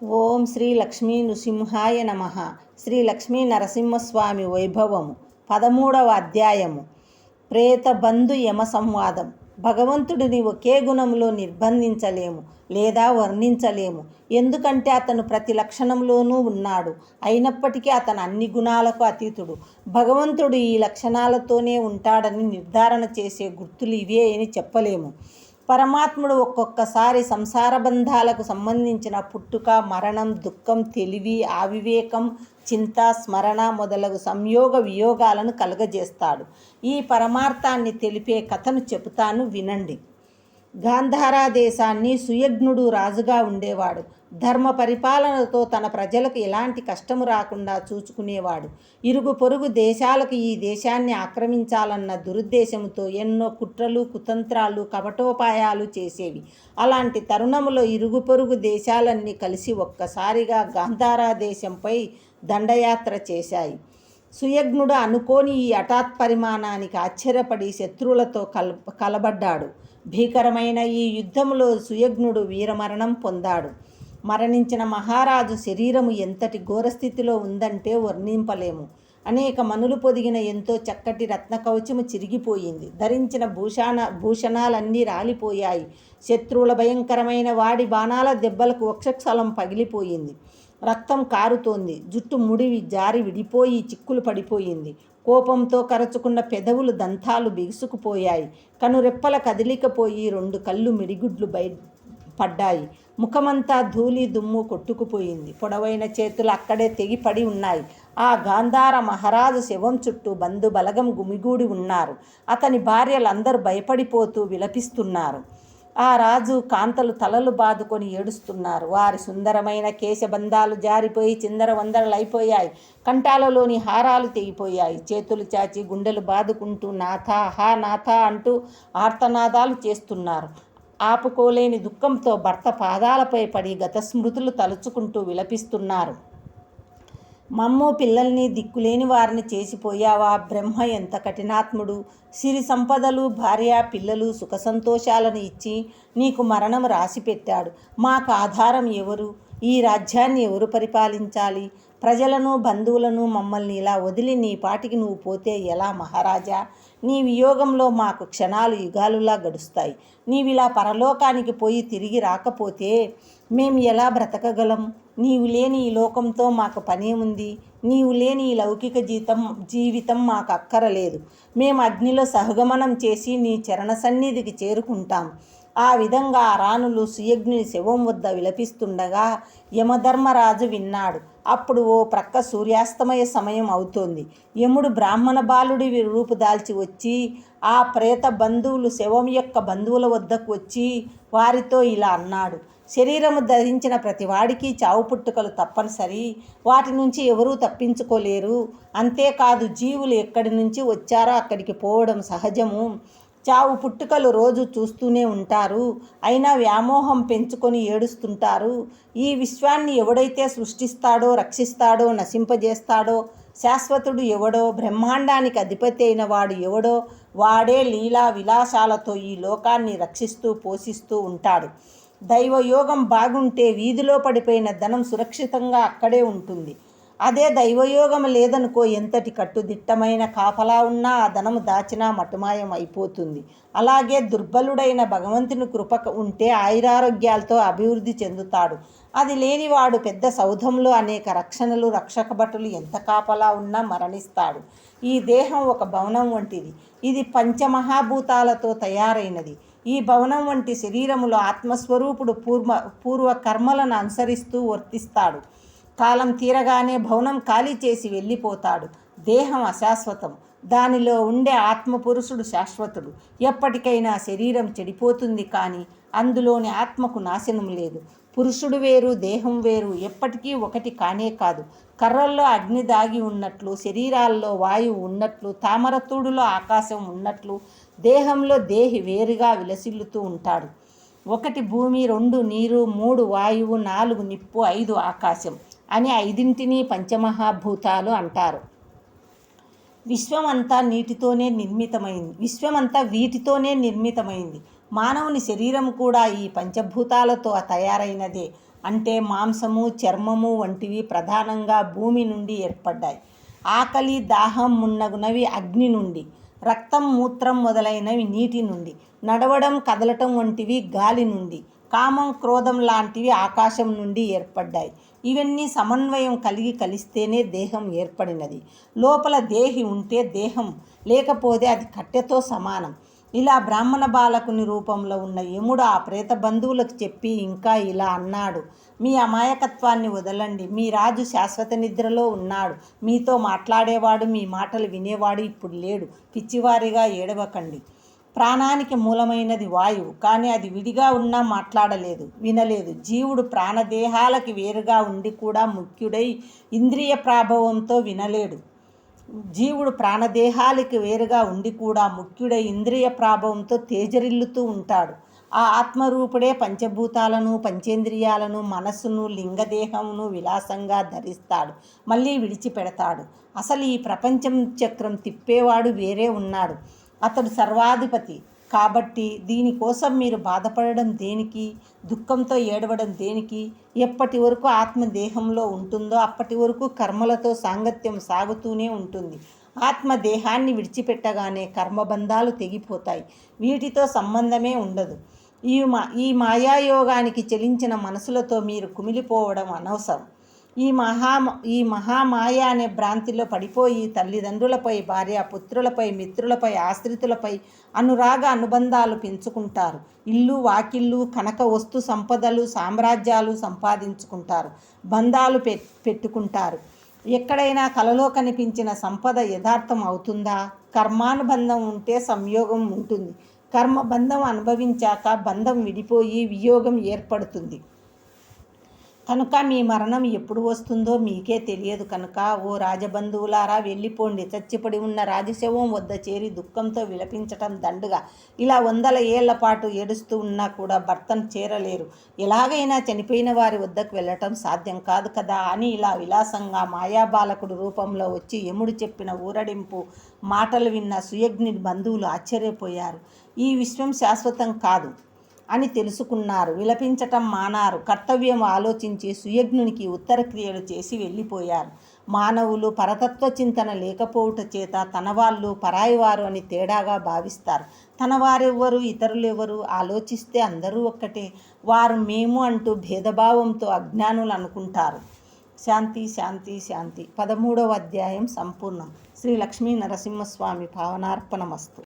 ఓం శ్రీ లక్ష్మీ నృసింహాయ నమః. శ్రీ లక్ష్మీ నరసింహస్వామి వైభవము 13వ అధ్యాయము. ప్రేతబంధు యమ సంవాదం. భగవంతుడిని ఒకే గుణంలో నిర్బంధించలేము లేదా వర్ణించలేము. ఎందుకంటే అతను ప్రతి లక్షణంలోనూ ఉన్నాడు. అయినప్పటికీ అతను అన్ని గుణాలకు అతీతుడు. భగవంతుడు ఈ లక్షణాలతోనే ఉంటాడని నిర్ధారణ చేసే గుర్తులు ఇవే అని చెప్పలేము. పరమాత్ముడు ఒక్కొక్కసారి సంసార బంధాలకు సంబంధించిన పుట్టుక, మరణం, దుఃఖం, తెలివి, అవివేకం, చింత, స్మరణ మొదలగు సంయోగ వియోగాలను కలుగజేస్తాడు. ఈ పరమార్థాన్ని తెలిపే కథను చెబుతాను, వినండి. గాంధారా దేశాన్ని సుయజ్ఞుడు రాజుగా ఉండేవాడు. ధర్మ పరిపాలనతో తన ప్రజలకు ఎలాంటి కష్టము రాకుండా చూచుకునేవాడు. ఇరుగు పొరుగు దేశాలకు ఈ దేశాన్ని ఆక్రమించాలన్న దురుద్దేశంతో ఎన్నో కుట్రలు, కుతంత్రాలు, కపటోపాయాలు చేసేవి. అలాంటి తరుణంలో ఇరుగు పొరుగు దేశాలన్నీ కలిసి ఒక్కసారిగా గాంధారా దేశంపై దండయాత్ర చేశాయి. సుయజ్ఞుడు అనుకోని ఈ హఠాత్ పరిమాణానికి ఆశ్చర్యపడి శత్రువులతో కలబడ్డాడు. భీకరమైన ఈ యుద్ధంలో సుయజ్ఞుడు వీరమరణం పొందాడు. మరణించిన మహారాజు శరీరము ఎంతటి ఘోరస్థితిలో ఉందంటే వర్ణింపలేము. అనేక మనులు పొదిగిన ఎంతో చక్కటి రత్న కవచము చిరిగిపోయింది. ధరించిన భూషణాలన్నీ రాలిపోయాయి. శత్రువుల భయంకరమైన వాడి బాణాల దెబ్బలకు వక్షస్థలం పగిలిపోయింది. రక్తం కారుతోంది. జుట్టు ముడివి జారి విడిపోయి చిక్కులు పడిపోయింది. కోపంతో కరచుకున్న పెదవులు దంతాలు బిగుసుకుపోయాయి. కనురెప్పల కదిలికపోయి 2 కళ్ళు మిడిగుడ్లు పడ్డాయి. ముఖమంతా ధూళి దుమ్ము కొట్టుకుపోయింది. పొడవైన చేతులు అక్కడే తెగిపడి ఉన్నాయి. ఆ గాంధార మహారాజు శవం చుట్టూ బంధు బలగం గుమిగూడి ఉన్నారు. అతని భార్యలందరూ భయపడిపోతూ విలపిస్తున్నారు. ఆ రాజు కాంతలు తలలు బాదుకొని ఏడుస్తున్నారు. వారి సుందరమైన కేశబంధాలు జారిపోయి చిందరవందరలైపోయాయి. కంఠాలలోని హారాలు తెగిపోయాయి. చేతులు చాచి గుండెలు బాదుకుంటూ నాథ, హా నాథ అంటూ ఆర్తనాదాలు చేస్తున్నారు. ఆపుకోలేని దుఃఖంతో భర్త పాదాలపై పడి గత స్మృతులు తలుచుకుంటూ విలపిస్తున్నారు. మమ్ము పిల్లల్ని దిక్కులేని వారిని చేసిపోయావా? బ్రహ్మ ఎంత కఠినాత్ముడు! సిరి సంపదలు, భార్య, పిల్లలు, సుఖ సంతోషాలను ఇచ్చి నీకు మరణం రాసిపెట్టాడు. మాకు ఆధారం ఎవరు? ఈ రాజ్యాన్ని ఎవరు పరిపాలించాలి? ప్రజలను, బంధువులను, మమ్మల్ని ఇలా వదిలి నీ పాటికి నువ్వు పోతే ఎలా మహారాజా? నీ వియోగంలో మాకు క్షణాలు యుగాలులా గడుస్తాయి. నీవిలా పరలోకానికి పోయి తిరిగి రాకపోతే మేము ఎలా బ్రతకగలం? నీవు లేని ఈ లోకంతో మాకు పనేముంది? నీవు లేని ఈ లౌకిక జీవితం మాకు అక్కరలేదు. మేము అగ్నిలో సహగమనం చేసి నీ చరణ సన్నిధికి చేరుకుంటాం. ఆ విధంగా ఆ రాణులు సుయజ్ఞుని శవం వద్ద విలపిస్తుండగా యమధర్మరాజు విన్నాడు. అప్పుడు ఓ ప్రక్క సూర్యాస్తమయ సమయం అవుతోంది. యముడు బ్రాహ్మణ బాలుడి రూపు దాల్చి వచ్చి ఆ ప్రేత బంధువులు శవం యొక్క బంధువుల వద్దకు వచ్చి వారితో ఇలా అన్నాడు: శరీరము ధరించిన ప్రతివాడికి చావు పుట్టుకలు తప్పనిసరి. వాటి నుంచి ఎవరూ తప్పించుకోలేరు. అంతేకాదు జీవులు ఎక్కడి నుంచి వచ్చారో అక్కడికి పోవడం సహజము. చావు పుట్టుకలు రోజు చూస్తూనే ఉంటారు. అయినా వ్యామోహం పెంచుకొని ఏడుస్తుంటారు. ఈ విశ్వాన్ని ఎవడైతే సృష్టిస్తాడో, రక్షిస్తాడో, నశింపజేస్తాడో, శాశ్వతుడు ఎవడో, బ్రహ్మాండానికి అధిపతి అయిన వాడు ఎవడో, వాడే లీలా విలాసాలతో ఈ లోకాన్ని రక్షిస్తూ పోషిస్తూ ఉంటాడు. దైవయోగం బాగుంటే వీధిలో పడిపోయిన ధనం సురక్షితంగా అక్కడే ఉంటుంది. అదే దైవయోగం లేదనుకో, ఎంతటి కట్టుదిట్టమైన కాపలా ఉన్నా ఆ ధనము దాచినా మటుమాయం అయిపోతుంది. అలాగే దుర్బలుడైన భగవంతుని కృప ఉంటే ఆయురారోగ్యాలతో అభివృద్ధి చెందుతాడు. అది లేనివాడు పెద్ద సౌధంలో అనేక రక్షణలు, రక్షక భటులు ఎంత కాపలా ఉన్నా మరణిస్తాడు. ఈ దేహం ఒక భవనం వంటిది. ఇది పంచమహాభూతాలతో తయారైనది. ఈ భవనం వంటి శరీరములో ఆత్మస్వరూపుడు పూర్వ కర్మలను అనుసరిస్తూ వర్తిస్తాడు. కాలం తీరగానే భవనం ఖాళీ చేసి వెళ్ళిపోతాడు. దేహం అశాశ్వతం. దానిలో ఉండే ఆత్మపురుషుడు శాశ్వతుడు. ఎప్పటికైనా శరీరం చెడిపోతుంది, కానీ అందులోని ఆత్మకు నాశనం లేదు. పురుషుడు వేరు, దేహం వేరు, ఎప్పటికీ ఒకటి కానే కాదు. కర్రల్లో అగ్ని దాగి ఉన్నట్లు, శరీరాల్లో వాయువు ఉన్నట్లు, తామరతూడులో ఆకాశం ఉన్నట్లు దేహంలో దేహి వేరుగా విలసిల్లుతూ ఉంటాడు. 1 భూమి, 2 నీరు, 3 వాయువు, 4 నిప్పు, 5 ఆకాశం అని 5ంటిని పంచమహాభూతాలు అంటారు. విశ్వమంతా వీటితోనే నిర్మితమైంది. మానవుని శరీరం కూడా ఈ పంచభూతాలతో తయారైనదే. అంటే మాంసము, చర్మము వంటివి ప్రధానంగా భూమి నుండి ఏర్పడ్డాయి. ఆకలి, దాహం మున్నగునవి అగ్ని నుండి, రక్తం, మూత్రం మొదలైనవి నీటి నుండి, నడవడం, కదలటం వంటివి గాలి నుండి, కామం, క్రోధం లాంటివి ఆకాశం నుండి ఏర్పడ్డాయి. ఇవన్నీ సమన్వయం కలిస్తేనే దేహం ఏర్పడినది. లోపల దేహి ఉంటే దేహం, లేకపోతే అది కట్టెతో సమానం. ఇలా బ్రాహ్మణ బాలకుని రూపంలో ఉన్న యముడు ఆ ప్రేత బంధువులకు చెప్పి ఇంకా ఇలా అన్నాడు: మీ అమాయకత్వాన్ని వదలండి. మీ రాజు శాశ్వత నిద్రలో ఉన్నాడు. మీతో మాట్లాడేవాడు, మీ మాటలు వినేవాడు ఇప్పుడు లేడు. పిచ్చివారిగా ఏడవకండి. ప్రాణానికి మూలమైనది వాయువు, కానీ అది విడిగా ఉన్నా మాట్లాడలేదు, వినలేదు. జీవుడు ప్రాణదేహాలకి వేరుగా ఉండి కూడా ముఖ్యుడై ఇంద్రియ ప్రభావంతో వినలేడు. జీవుడు ప్రాణదేహాలకి వేరుగా ఉండి కూడా ముఖ్యుడై ఇంద్రియ ప్రభావంతో తేజరిల్లుతూ ఉంటాడు. ఆ ఆత్మరూపుడే పంచభూతాలను, పంచేంద్రియాలను, మనస్సును, లింగదేహమును విలాసంగా ధరిస్తాడు, మళ్ళీ విడిచిపెడతాడు. అసలు ఈ ప్రపంచం చక్రం తిప్పేవాడు వేరే ఉన్నాడు. అతడు సర్వాధిపతి. కాబట్టి దీనికోసం మీరు బాధపడడం దేనికి? దుఃఖంతో ఏడవడం దేనికి? ఎప్పటి వరకు ఆత్మ దేహంలో ఉంటుందో అప్పటి వరకు కర్మలతో సాంగత్యం సాగుతూనే ఉంటుంది. ఆత్మ దేహాన్ని విడిచిపెట్టగానే కర్మబంధాలు తెగిపోతాయి. వీటితో సంబంధమే ఉండదు. ఈ మాయాయోగానికి చెలించిన మనసులతో మీరు కుమిలిపోవడం అనవసరం. ఈ మహామాయ అనే భ్రాంతిలో పడిపోయి తల్లిదండ్రులపై, భార్య పుత్రులపై, మిత్రులపై, ఆశ్రితులపై అనురాగ అనుబంధాలు పెంచుకుంటారు. ఇల్లు, వాకిళ్ళు, కనక వస్తు సంపదలు, సామ్రాజ్యాలు సంపాదించుకుంటారు. బంధాలు పెట్టుకుంటారు. ఎక్కడైనా కలలో కనిపించిన సంపద యథార్థం అవుతుందా? కర్మానుబంధం ఉంటే సంయోగం ఉంటుంది. కర్మబంధం అనుభవించాక బంధం విడిపోయి వియోగం ఏర్పడుతుంది. కనుక మీ మరణం ఎప్పుడు వస్తుందో మీకే తెలియదు. కనుక ఓ రాజబంధువులారా, వెళ్ళిపోండి. చచ్చిపడి ఉన్న రాజశవం వద్ద చేరి దుఃఖంతో విలపించటం దండుగా. ఇలా 100 ఏళ్ల పాటు ఏడుస్తూ ఉన్నా కూడా భర్తను చేరలేరు. ఎలాగైనా చనిపోయిన వారి వద్దకు వెళ్ళటం సాధ్యం కాదు కదా అని ఇలా విలాసంగా మాయాబాలకుడు రూపంలో వచ్చి యముడు చెప్పిన ఊరడింపు మాటలు విన్న సుయజ్ఞుడి బంధువులు ఆశ్చర్యపోయారు. ఈ విశ్వం శాశ్వతం కాదు అని తెలుసుకున్నారు. విలపించటం మానారు. కర్తవ్యం ఆలోచించి సుయజ్ఞునికి ఉత్తర క్రియలు చేసి వెళ్ళిపోయారు. మానవులు పరతత్వ చింతన లేకపోవుట చేత తనవాళ్ళు పరాయివారు అని తేడాగా భావిస్తారు. తనవారెవ్వరు, ఇతరులెవరు? ఆలోచిస్తే అందరూ ఒక్కటే. వారు మేము అంటూ భేదభావంతో అజ్ఞానులు అనుకుంటారు. శాంతి శాంతి శాంతి. 13వ అధ్యాయం సంపూర్ణం. శ్రీ లక్ష్మీ నరసింహస్వామి భావనార్పణమస్తు.